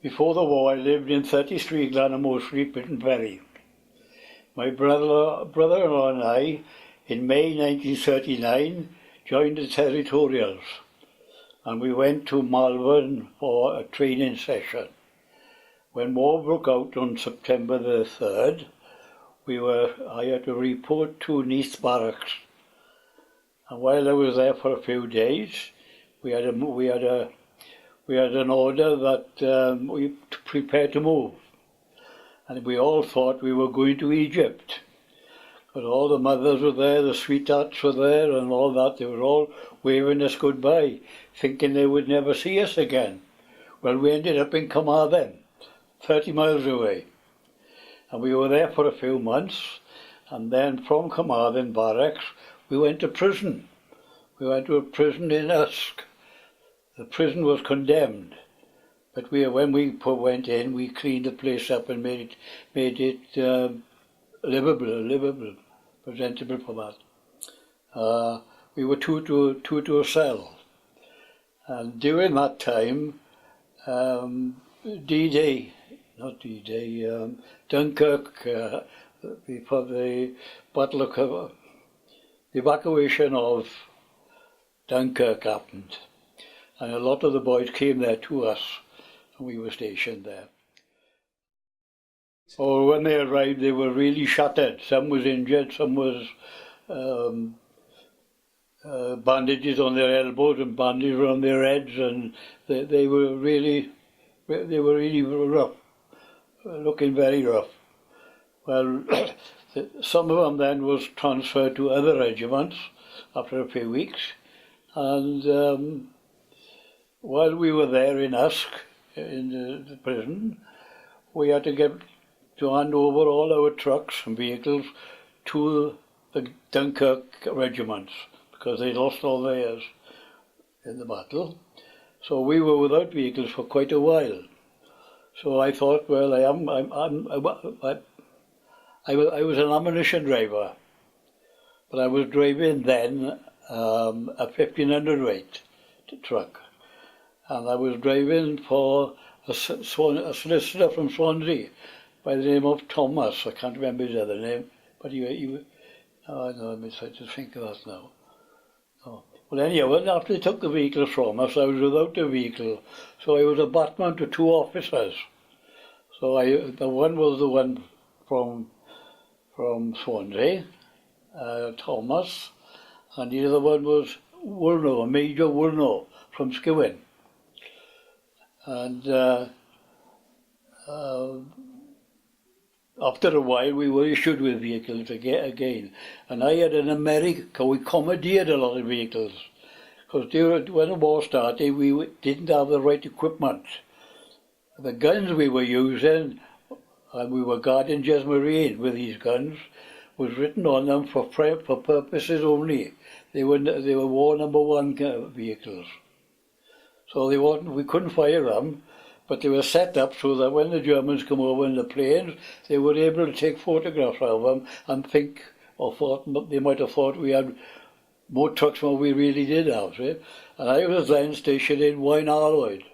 Before the war, I lived in 33 Glanamore Street, Briton Ferry. My brother-in-law and I, in May 1939, joined the Territorials, and we went to Malvern for a training session. When war broke out on September the 3rd, I had to report to Nice Barracks. And while I was there for a few days, we had an order that we prepared to move. And we all thought we were going to Egypt. But all the mothers were there, the sweethearts were there and all that. They were all waving us goodbye, thinking they would never see us again. Well, we ended up in Carmarthen, 30 miles away. And we were there for a few months. And then from Carmarthen Barracks, we went to prison. We went to a prison in Usk. The prison was condemned. But when we went in, we cleaned the place up and made it livable, presentable for that. We were two to a cell. And during that time, Dunkirk, before the Battle of the evacuation of Dunkirk happened. And a lot of the boys came there to us, and we were stationed there. Oh, when they arrived, they were really shattered. Some was injured, some was bandages on their elbows and bandages on their heads, and they were really rough, looking very rough. Well, some of them then was transferred to other regiments after a few weeks, and while we were there in Usk, in the prison, we had to hand over all our trucks and vehicles to the Dunkirk regiments because they lost all theirs in the battle. So we were without vehicles for quite a while. So I thought, well, I was an ammunition driver, but I was driving then a 1500 weight truck, and I was driving for a solicitor from Swansea by the name of Thomas. I can't remember his other name, but I'm trying to think of that now. Oh. Well, anyway, after they took the vehicle from us, I was without a vehicle, so I was a batman to two officers. So the one was the one from Swansea, Thomas, and the other one was Woolno, Major Woolno from Skywin. And after a while, we were issued with vehicles again. And I had in America, we commandeered a lot of vehicles. Because when the war started, we didn't have the right equipment. The guns we were using, and we were guarding Jes Marine with these guns, was written on them for purposes only. They were war number 1 vehicles. So we couldn't fire them, but they were set up so that when the Germans come over in the planes, they were able to take photographs of them and think, they might have thought we had more trucks than we really did have. See? And I was then stationed in Wynarloyd.